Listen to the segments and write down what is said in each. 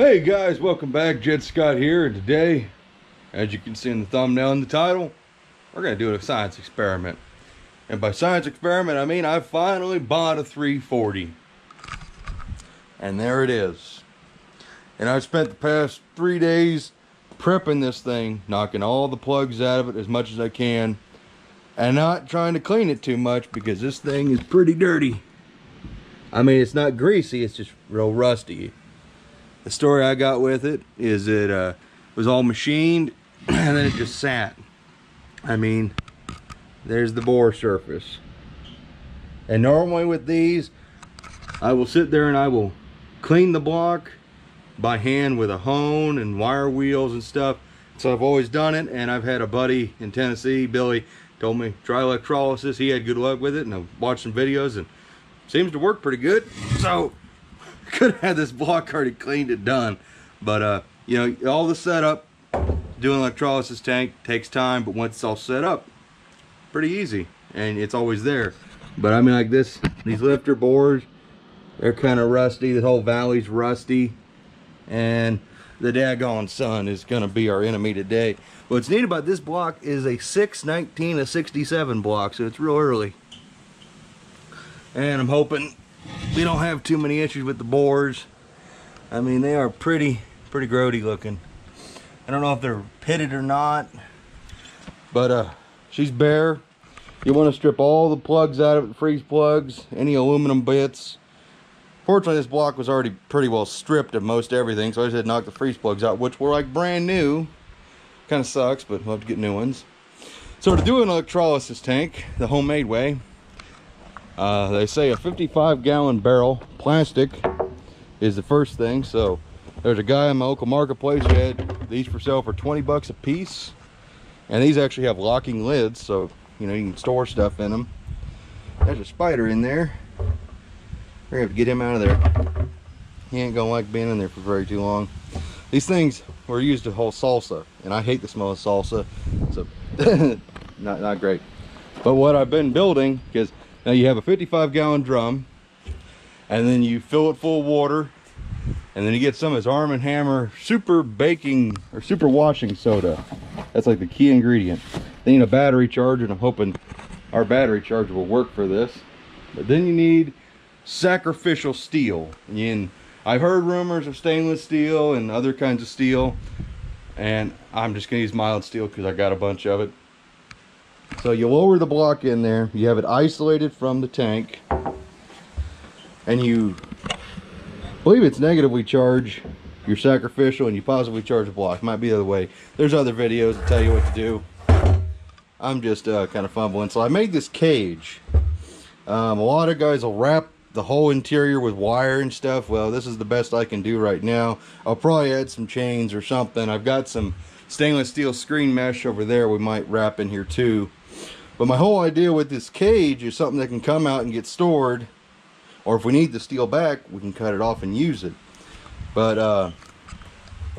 Hey guys, welcome back. Jet Scott here, and today, as you can see in the thumbnail and the title, we're going to do a science experiment. And by science experiment, I mean I finally bought a 340. And there it is. And I've spent the past 3 days prepping this thing, knocking all the plugs out of it as much as I can, and not trying to clean it too much because this thing is pretty dirty. I mean, it's not greasy, it's just real rusty. The story I got with it is it was all machined and then it just sat. I mean, there's the bore surface. And normally with these, I will sit there and I will clean the block by hand with a hone and wire wheels and stuff. So I've always done it, and I've had a buddy in Tennessee, Billy, told me try electrolysis. He had good luck with it, and I've watched some videos and it seems to work pretty good. So could have had this block already cleaned and done, but you know, all the setup, doing electrolysis tank takes time, but once it's all set up, pretty easy, and it's always there. But I mean, like this, these lifter bores, they're kind of rusty. The whole valley's rusty, and the daggone sun is gonna be our enemy today. What's neat about this block is a 6/19/67 block, so it's real early, and I'm hoping we don't have too many issues with the bores. I mean, they are pretty grody looking. I don't know if they're pitted or not, but she's bare. You want to strip all the plugs out of it, the freeze plugs, any aluminum bits. Fortunately, this block was already pretty well stripped of most everything, so I just had to knock the freeze plugs out, which were like brand new. Kind of sucks, but we'll have to get new ones. So to do an electrolysis tank the homemade way, they say a 55-gallon barrel, plastic, is the first thing. So there's a guy in my local marketplace who had these for sale for 20 bucks a piece. And these actually have locking lids, so you know, you can store stuff in them. There's a spider in there. We're gonna have to get him out of there. He ain't gonna like being in there for very too long. These things were used to hold salsa, and I hate the smell of salsa, so not great. But what I've been building, because now you have a 55-gallon drum, and then you fill it full of water, and then you get some of this Arm & Hammer super baking or super washing soda. That's like the key ingredient. Then you need a battery charger, and I'm hoping our battery charger will work for this. But then you need sacrificial steel. And I've heard rumors of stainless steel and other kinds of steel, and I'm just gonna use mild steel because I got a bunch of it. So you lower the block in there, you have it isolated from the tank, and you believe it's negatively charged your sacrificial, and you positively charge the block. Might be the other way. There's other videos that tell you what to do. I'm just kind of fumbling. So I made this cage. A lot of guys will wrap the whole interior with wire and stuff. Well, this is the best I can do right now. I'll probably add some chains or something. I've got some stainless steel screen mesh over there we might wrap in here too. But my whole idea with this cage is something that can come out and get stored, or if we need the steel back, we can cut it off and use it. But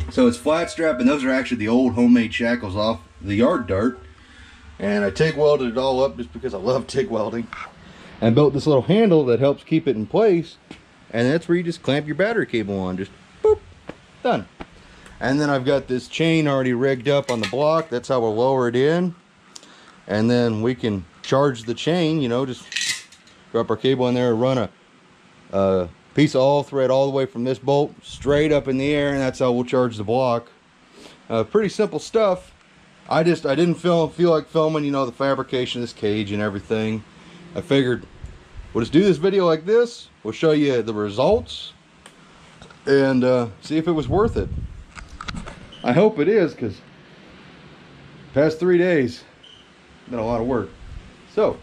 so it's flat strap, and those are actually the old homemade shackles off the yard dart, and I TIG welded it all up just because I love TIG welding, and built this little handle that helps keep it in place, and that's where you just clamp your battery cable on. Just boop, done. And then I've got this chain already rigged up on the block. That's how we'll lower it in, and then we can charge the chain, you know, just drop our cable in there and run a piece of all thread all the way from this bolt straight up in the air, and that's how we'll charge the block. Pretty simple stuff. I didn't feel like filming, you know, the fabrication of this cage and everything. I figured we'll just do this video like this. We'll show you the results and see if it was worth it. I hope it is, because past 3 days been a lot of work. So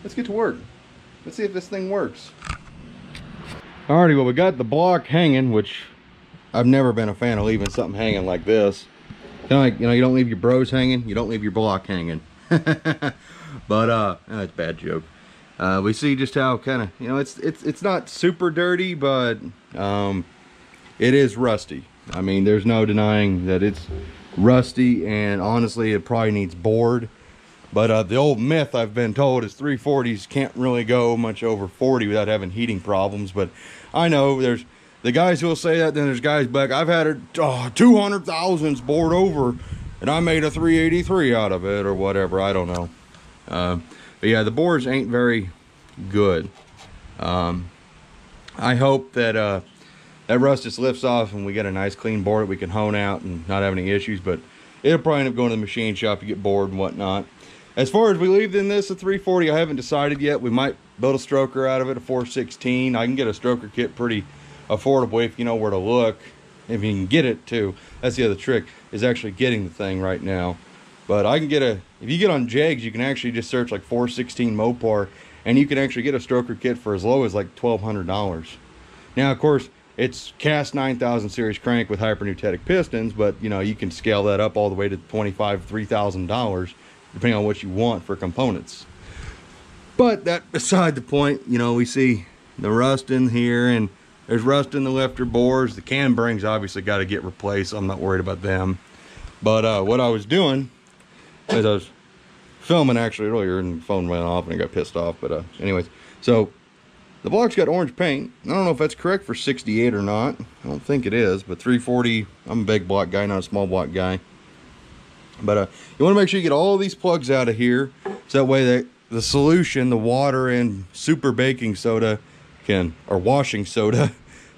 let's get to work. Let's see if this thing works. Alrighty, well, we got the block hanging, which I've never been a fan of leaving something hanging like this. Kind of like, you know, you don't leave your bros hanging, you don't leave your block hanging. But that's a bad joke. We see just how kind of, you know, it's not super dirty, but it is rusty. I mean, there's no denying that it's rusty, and honestly it probably needs bored. But the old myth I've been told is 340s can't really go much over 40 without having heating problems. But I know there's the guys who will say that, then there's guys back, I've had it 200,000s bored over and I made a 383 out of it or whatever. I don't know. But yeah, the bores ain't very good. I hope that that rust just lifts off and we get a nice clean bore that we can hone out and not have any issues. But it'll probably end up going to the machine shop to get bored and whatnot. As far as we leave in this a 340, I haven't decided yet. We might build a stroker out of it, a 416. I can get a stroker kit pretty affordably if you know where to look. If you can get it too. That's the other trick, is actually getting the thing right now. But I can get a, if you get on Jegs, you can actually just search like 416 Mopar, and you can actually get a stroker kit for as low as like $1,200. Now, of course, it's cast 9000 series crank with hypernutetic pistons, but you know, you can scale that up all the way to $2,500, $3,000, depending on what you want for components. But that beside the point, you know, we see the rust in here, and there's rust in the lifter bores. The cam bearings obviously got to get replaced. I'm not worried about them. But what I was doing is I was filming actually earlier, and the phone went off and I got pissed off. But anyways, so the block's got orange paint. I don't know if that's correct for 68 or not. I don't think it is, but 340, I'm a big block guy, not a small block guy. But you want to make sure you get all these plugs out of here, so that way that the solution, the water and super baking soda can, or washing soda,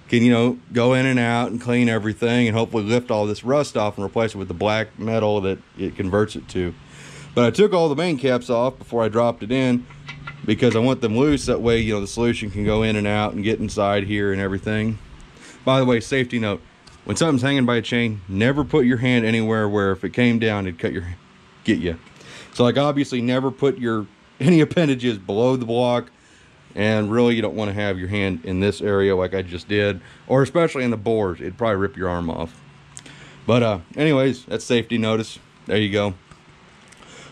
can, you know, go in and out and clean everything and hopefully lift all this rust off and replace it with the black metal that it converts it to. But I took all the main caps off before I dropped it in because I want them loose. That way, you know, the solution can go in and out and get inside here and everything. By the way, safety note, when something's hanging by a chain, never put your hand anywhere where if it came down, it'd get you. So like obviously never put any appendages below the block, and really you don't want to have your hand in this area like I just did, or especially in the bores. It'd probably rip your arm off. But anyways, that's safety notice. There you go.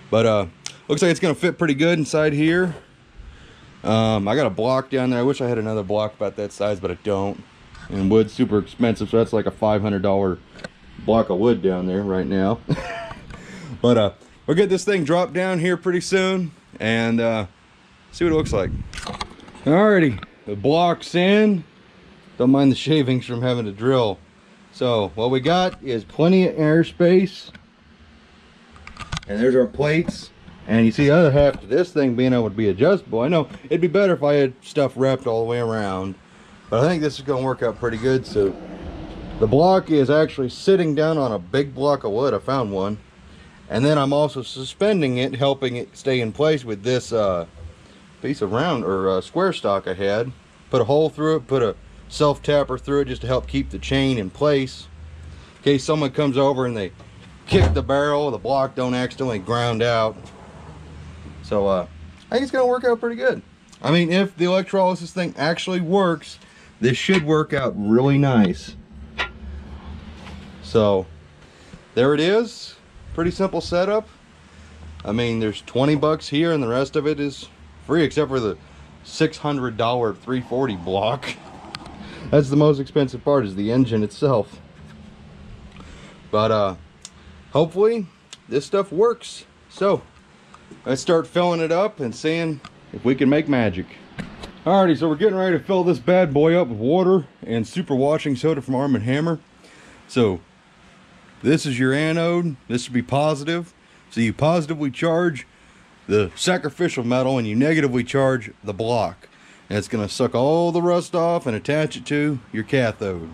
But looks like it's gonna fit pretty good inside here. I got a block down there. I wish I had another block about that size, but I don't. And wood's super expensive, so that's like a $500 block of wood down there right now. But we'll get this thing dropped down here pretty soon and see what it looks like. Alrighty, the block's in. Don't mind the shavings from having to drill. So what we got is plenty of airspace, and there's our plates. And you see the other half to this thing being able to be adjustable. I know it'd be better if I had stuff wrapped all the way around, but I think this is going to work out pretty good. So the block is actually sitting down on a big block of wood. I found one. And then I'm also suspending it, helping it stay in place with this piece of round or square stock I had. Put a hole through it, put a self tapper through it just to help keep the chain in place. In case someone comes over and they kick the barrel, the block don't accidentally ground out. So I think it's going to work out pretty good. I mean, if the electrolysis thing actually works, this should work out really nice. So there it is. Pretty simple setup. I mean, there's 20 bucks here and the rest of it is free except for the $600 340 block. That's the most expensive part, is the engine itself. But hopefully this stuff works. So let's start filling it up and seeing if we can make magic. Alrighty, so we're getting ready to fill this bad boy up with water and super washing soda from Arm & Hammer. So this is your anode. This should be positive. So you positively charge the sacrificial metal and you negatively charge the block. And it's going to suck all the rust off and attach it to your cathode,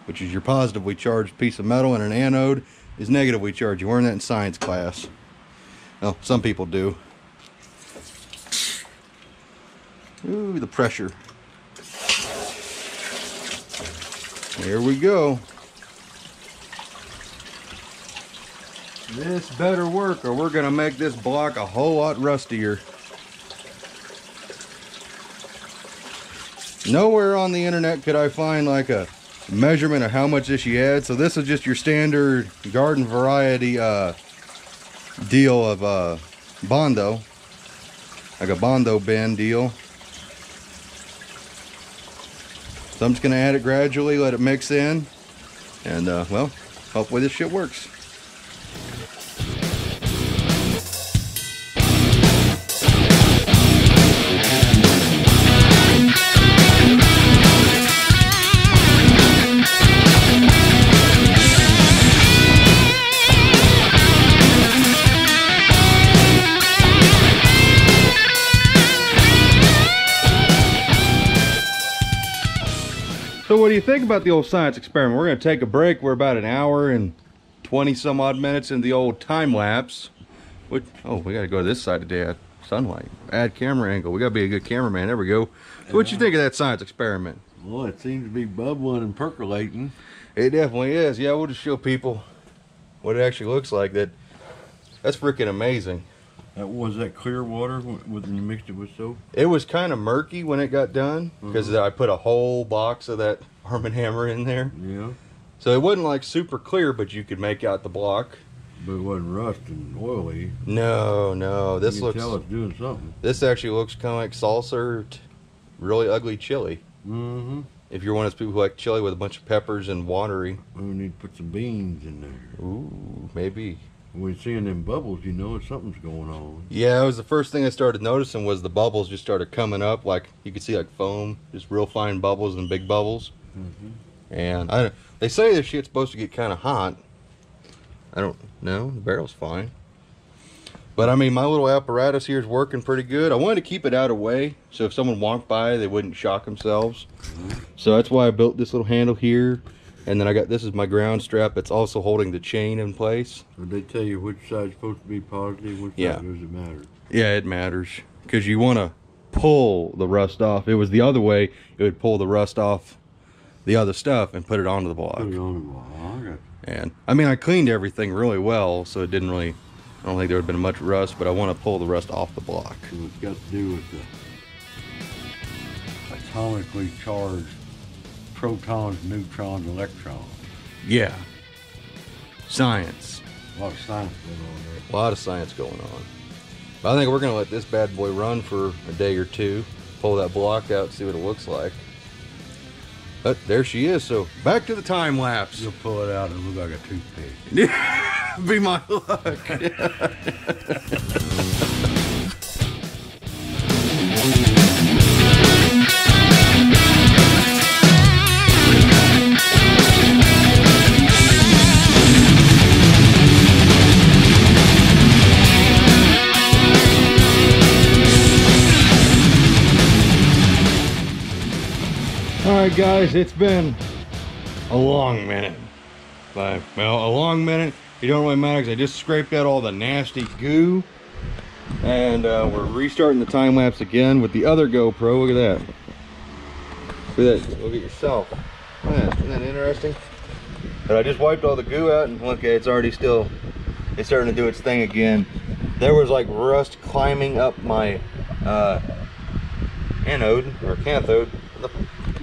which is your positively charged piece of metal, and an anode is negatively charged. You learn that in science class. Well, some people do. Ooh, the pressure. There we go. This better work or we're gonna make this block a whole lot rustier. Nowhere on the internet could I find like a measurement of how much this you add. So this is just your standard garden variety deal of Bondo. Like a Bondo bin deal. So I'm just gonna add it gradually, let it mix in. And well, hopefully this shit works. So what do you think about the old science experiment? We're going to take a break. We're about an hour and 20 some odd minutes in the old time lapse. Which, oh, we got to go to this side today. Sunlight. Add camera angle. We got to be a good cameraman. There we go. So what you think of that science experiment? Well, it seems to be bubbling and percolating. It definitely is. Yeah, we'll just show people what it actually looks like. That's freaking amazing. Was that clear water when you mixed it with soap? It was kind of murky when it got done because I put a whole box of that Arm & Hammer in there. Yeah. So it wasn't like super clear, but you could make out the block. But it wasn't rust and oily. No. This looks. Tell it's doing something. This actually looks kind of like salsa or really ugly chili. Mm-hmm. If you're one of those people who like chili with a bunch of peppers and watery. We need to put some beans in there. Ooh, maybe. When we're seeing them bubbles, you know something's going on. Yeah, it was the first thing I started noticing was the bubbles just started coming up. Like you could see like foam, just real fine bubbles and big bubbles. Mm-hmm. And they say this shit's supposed to get kind of hot. I don't know. The barrel's fine. But I mean, my little apparatus here is working pretty good. I wanted to keep it out of the way, so if someone walked by, they wouldn't shock themselves. Mm-hmm. So that's why I built this little handle here. And then I got, this is my ground strap. It's also holding the chain in place. Did they tell you which side's supposed to be positive? Which side does it matter? Yeah, it matters. Because you want to pull the rust off. If it was the other way, it would pull the rust off the other stuff and put it onto the block. Put it on the block. I got you. And I mean, I cleaned everything really well, so it didn't really, I don't think there would have been much rust, but I want to pull the rust off the block. So it's got to do with the atomically charged protons, neutrons, electrons. Yeah. Science. A lot of science going on there. A lot of science going on. But I think we're going to let this bad boy run for a day or two, pull that block out, see what it looks like. But there she is, so back to the time lapse. You'll pull it out and it look like a toothpick. Be my luck. Alright guys, it's been a long minute. Well, a long minute. It don't really matter because I just scraped out all the nasty goo. And we're restarting the time lapse again with the other GoPro. Look at that. Look at that. Look at yourself. Isn't that interesting? But I just wiped all the goo out and look, it's already still, it's starting to do its thing again. There was like rust climbing up my anode or cathode.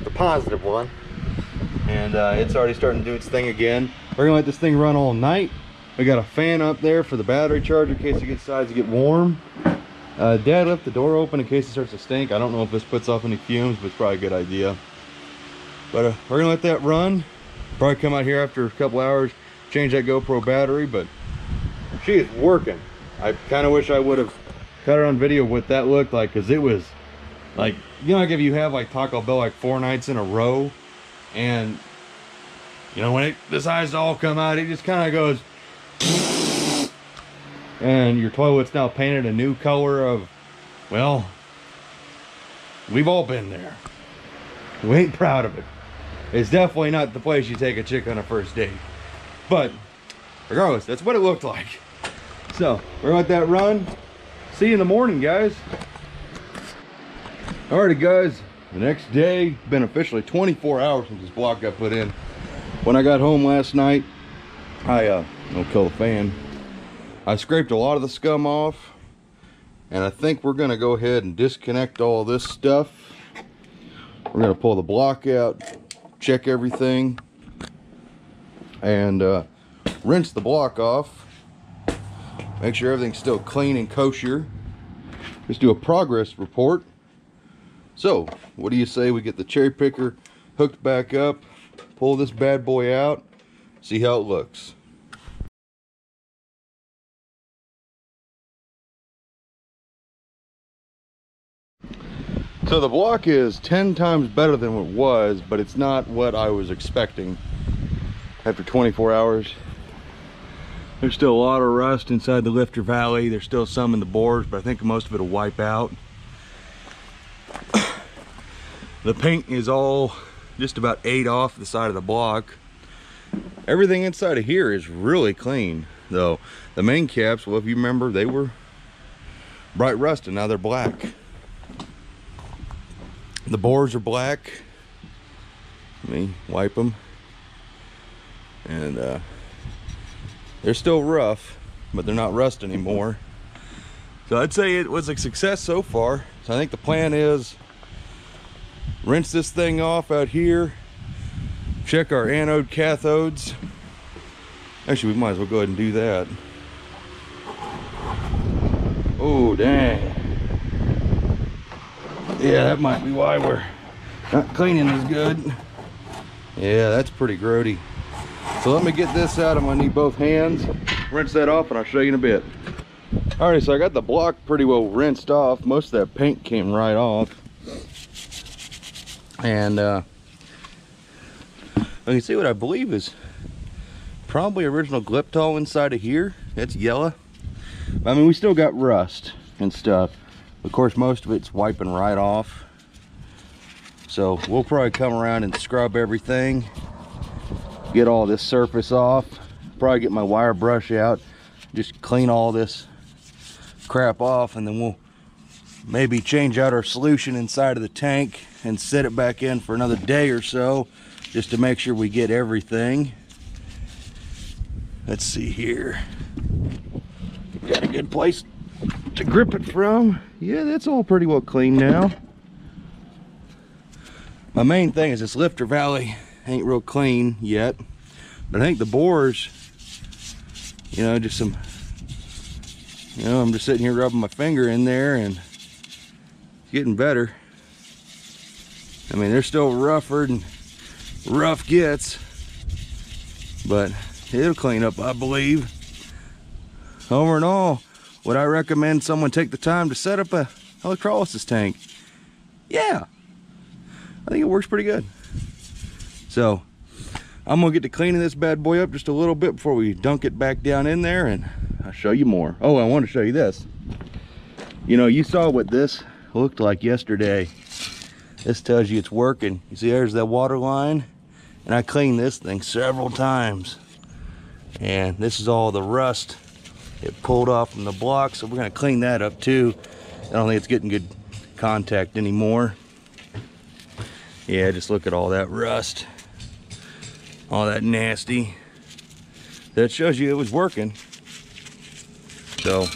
The positive one, and it's already starting to do its thing again. We're gonna let this thing run all night. We got a fan up there for the battery charger in case it decides to get warm. Dad left the door open in case it starts to stink. I don't know if this puts off any fumes, but it's probably a good idea. But we're gonna let that run. Probably come out here after a couple hours, change that GoPro battery, but she is working. I kind of wish I would have cut her on video what that looked like, because it was like, you know, like if you have like Taco Bell like 4 nights in a row, and you know, when it decides to all come out, it just kind of goes, and your toilet's now painted a new color of, well, we've all been there. We ain't proud of it. It's definitely not the place you take a chick on a first date. But regardless, that's what it looked like. So we're gonna let that run. See you in the morning, guys. Alrighty guys, the next day, been officially 24 hours since this block got put in. When I got home last night, I'll kill the fan. I scraped a lot of the scum off, and I think we're gonna go ahead and disconnect all this stuff. We're gonna pull the block out, check everything, and rinse the block off. Make sure everything's still clean and kosher. Just do a progress report. So, what do you say we get the cherry picker hooked back up, pull this bad boy out, see how it looks. So the block is 10 times better than what it was, but it's not what I was expecting after 24 hours. There's still a lot of rust inside the lifter valley. There's still some in the bores, but I think most of it will wipe out. The paint is all just about ate off the side of the block. Everything inside of here is really clean though. The main caps, well, if you remember, they were bright rust and now they're black. The bores are black. Let me wipe them. And they're still rough, but they're not rust anymore. So I'd say it was a success so far. So I think the plan is rinse this thing off out here, check our anode cathodes. Actually, we might as well go ahead and do that. Oh, dang. Yeah, that might be why we're not cleaning as good. Yeah, that's pretty grody. So let me get this out. I'm gonna need both hands. Rinse that off and I'll show you in a bit. Alright, so I got the block pretty well rinsed off. Most of that paint came right off. And I can see what I believe is probably original Gliptol inside of here. It's yellow. I mean, we still got rust and stuff. Of course, most of it's wiping right off. So we'll probably come around and scrub everything, get all this surface off, probably get my wire brush out, just clean all this crap off, and then we'll maybe change out our solution inside of the tank and set it back in for another day or so, just to make sure we get everything. Let's see here. Got a good place to grip it from. Yeah, that's all pretty well clean now. My main thing is this lifter valley ain't real clean yet, but I think the bores, you know, just some, you know, I'm just sitting here rubbing my finger in there and it's getting better. I mean, they're still rougher than rough gets, but it'll clean up, I believe. Over and all, would I recommend someone take the time to set up a electrolysis tank? Yeah, I think it works pretty good. So I'm gonna get to cleaning this bad boy up just a little bit before we dunk it back down in there, and I'll show you more. Oh, I want to show you this. You know, you saw what this looked like yesterday. This tells you it's working. You see, there's that water line, and I cleaned this thing several times, and this is all the rust it pulled off from the block, so we're gonna clean that up too. I don't think it's getting good contact anymore. Yeah, just look at all that rust, all that nasty. That shows you it was working. So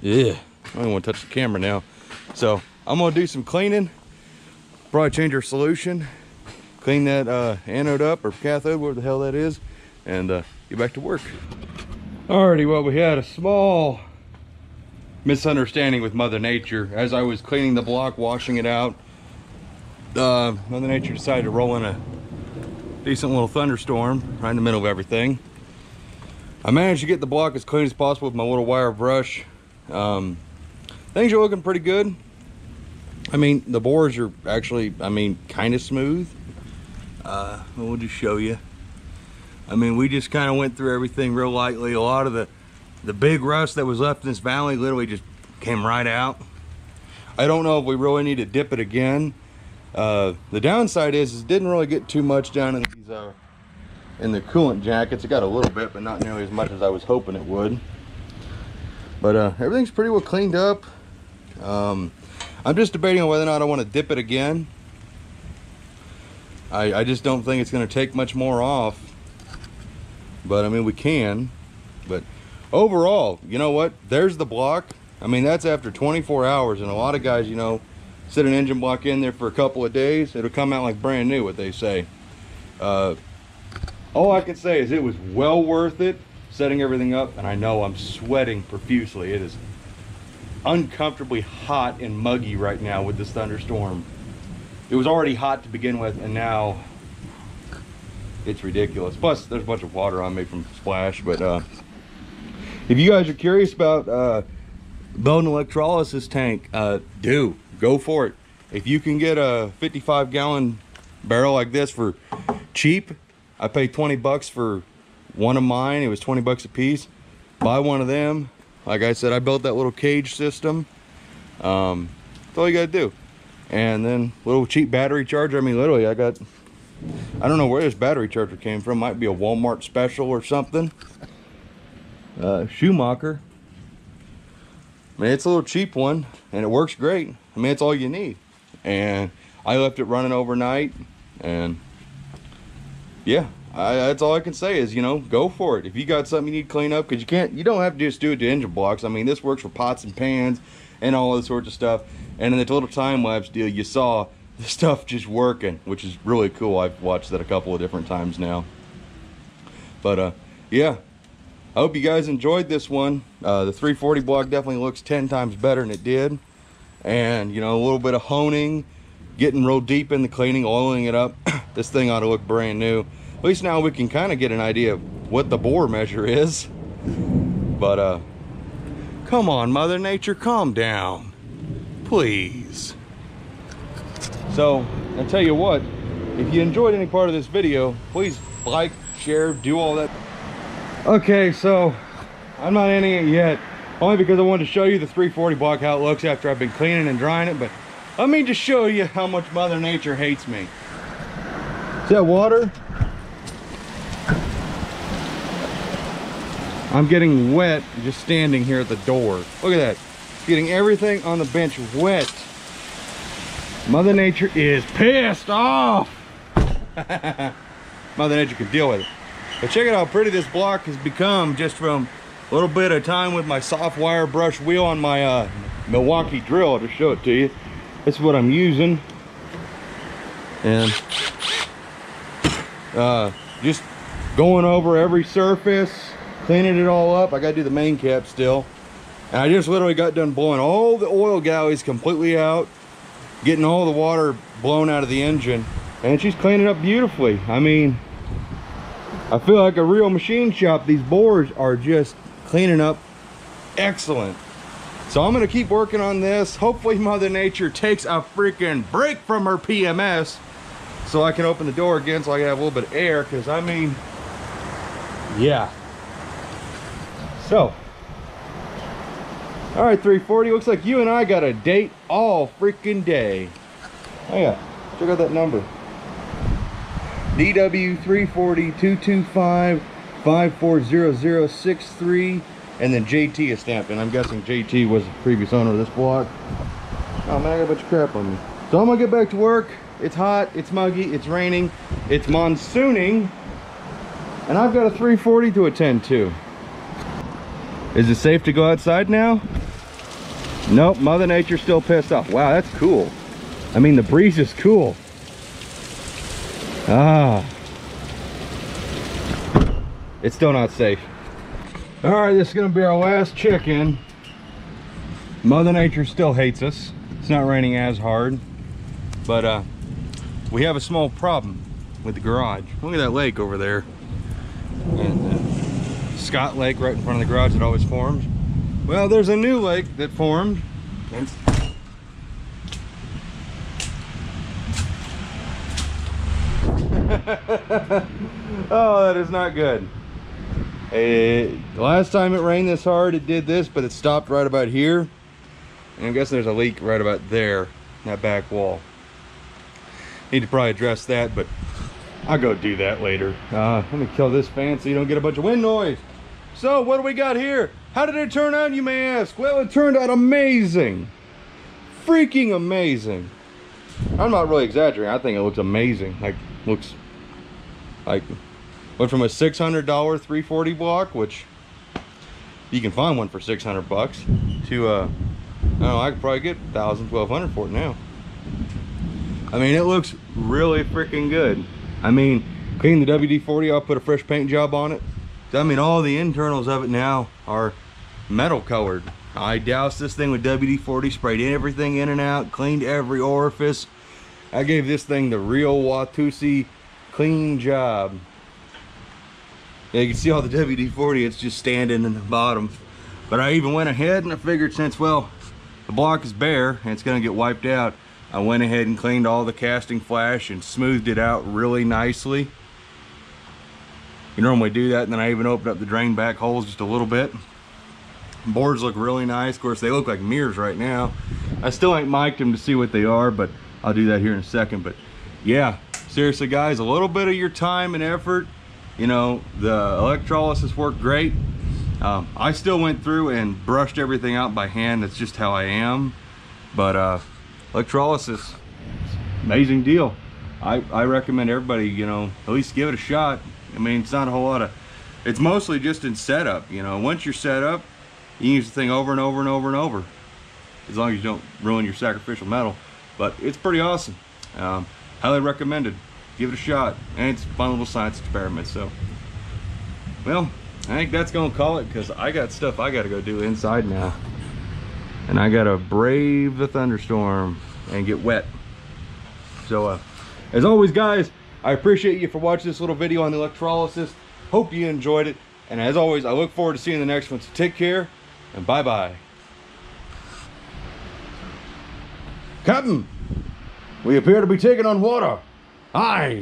yeah, I don't want to touch the camera now. So I'm gonna do some cleaning, probably change our solution, clean that anode up, or cathode, whatever the hell that is, and get back to work. Alrighty, well, we had a small misunderstanding with Mother Nature. As I was cleaning the block, washing it out, Mother Nature decided to roll in a decent little thunderstorm right in the middle of everything. I managed to get the block as clean as possible with my little wire brush. Things are looking pretty good. I mean, the bores are actually, I mean, kind of smooth. We'll just show you. I mean, we just kind of went through everything real lightly. A lot of the big rust that was left in this valley literally just came right out. I don't know if we really need to dip it again. The downside is it didn't really get too much down in these in the coolant jackets. It got a little bit, but not nearly as much as I was hoping it would. But everything's pretty well cleaned up. I'm just debating on whether or not I want to dip it again. I just don't think it's going to take much more off. But I mean, we can. But overall, you know what? There's the block. I mean, that's after 24 hours. And a lot of guys, you know, sit an engine block in there for a couple of days. It'll come out like brand new, what they say. All I can say is it was well worth it setting everything up. And I know I'm sweating profusely. It is uncomfortably hot and muggy right now with this thunderstorm. It was already hot to begin with, and now it's ridiculous. Plus, there's a bunch of water on me from splash. But if you guys are curious about building an electrolysis tank, go for it. If you can get a 55-gallon barrel like this for cheap, I paid 20 bucks for one of mine. It was 20 bucks a piece. Buy one of them. Like I said, I built that little cage system. That's all you gotta do. And then little cheap battery charger. I mean, literally, I got I don't know where this battery charger came from. Might be a Walmart special or something. Schumacher. I mean, it's a little cheap one, and it works great. I mean, it's all you need. And I left it running overnight, and yeah, that's all I can say is, you know, go for it. If you got something you need to clean up, because you don't have to just do it to engine blocks. I mean, this works for pots and pans and all this sorts of stuff. And in the little time-lapse deal, you saw the stuff just working, which is really cool. I've watched that a couple of different times now. But yeah, I hope you guys enjoyed this one. The 340 block definitely looks 10 times better than it did. And, you know, a little bit of honing, getting real deep in the cleaning, oiling it up. This thing ought to look brand new. At least now we can kind of get an idea of what the bore measure is. But come on, Mother Nature, calm down, please. So I tell you what, if you enjoyed any part of this video, please like, share, do all that. Okay, so I'm not ending it yet, only because I wanted to show you the 340 block, how it looks after I've been cleaning and drying it. But let me just show you how much Mother Nature hates me. See that water? I'm getting wet just standing here at the door. Look at that. Getting everything on the bench wet. Mother Nature is pissed off. Mother Nature can deal with it. But check out how pretty this block has become just from a little bit of time with my soft wire brush wheel on my Milwaukee drill. I'll just show it to you. This is what I'm using. And just going over every surface, cleaning it all up. I gotta do the main cap still. And I just literally got done blowing all the oil galleys completely out, getting all the water blown out of the engine, and she's cleaning up beautifully. I mean, I feel like a real machine shop. These bores are just cleaning up excellent. So I'm gonna keep working on this. Hopefully Mother Nature takes a freaking break from her PMS so I can open the door again, so I can have a little bit of air, because I mean, yeah. So, all right, 340, looks like you and I got a date all freaking day. Oh yeah, check out that number. DW340-225-540063, and then JT is stamped, and I'm guessing JT was the previous owner of this block. Oh man, I got a bunch of crap on me. So I'm gonna get back to work. It's hot, it's muggy, it's raining, it's monsooning, and I've got a 340 to attend to. Is it safe to go outside now? Nope, Mother Nature's still pissed off. Wow, that's cool. I mean, the breeze is cool. Ah. It's still not safe. All right, this is gonna be our last check-in. Mother Nature still hates us. It's not raining as hard, but we have a small problem with the garage. Look at that lake over there. And Scott Lake right in front of the garage that always forms. Well, there's a new lake that formed. Oh, that is not good. Last time it rained this hard, it did this, but it stopped right about here. And I'm guessing there's a leak right about there, that back wall. Need to probably address that, but I'll go do that later. Let me kill this fan so you don't get a bunch of wind noise. So what do we got here? How did it turn out, you may ask? Well, it turned out amazing. Freaking amazing. I'm not really exaggerating. I think it looks amazing. Like, looks like, went from a $600 340 block, which you can find one for 600 bucks, to I don't know, I could probably get 1,000, 1,200 for it now. I mean, it looks really freaking good. I mean, clean the WD-40, I'll put a fresh paint job on it. I mean, all the internals of it now are metal colored. I doused this thing with WD-40, sprayed everything in and out, cleaned every orifice. I gave this thing the real Watusi clean job. Yeah, you can see all the WD-40, it's just standing in the bottom. But I even went ahead and I figured, since, well, the block is bare and it's gonna get wiped out, I went ahead and cleaned all the casting flash and smoothed it out really nicely. You normally do that, and then I even opened up the drain back holes just a little bit. Boards look really nice. Of course, they look like mirrors right now. I still ain't mic'd them to see what they are, but I'll do that here in a second. But yeah, seriously guys, a little bit of your time and effort, you know, the electrolysis worked great. I still went through and brushed everything out by hand. That's just how I am. But electrolysis, amazing deal. I recommend everybody, you know, at least give it a shot. I mean, it's not a whole lot of, it's mostly just in setup, you know. Once you're set up, you can use the thing over and over and over and over, as long as you don't ruin your sacrificial metal. But it's pretty awesome. Highly recommended. Give it a shot. And it's a fun little science experiment. So, well, I think that's gonna call it, because I got stuff I gotta go do inside now. And I gotta brave the thunderstorm and get wet. So, as always guys, I appreciate you for watching this little video on the electrolysis. Hope you enjoyed it. And as always, I look forward to seeing the next one. So take care and bye-bye. Captain, we appear to be taking on water. Aye,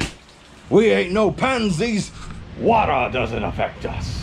we ain't no pansies. Water doesn't affect us.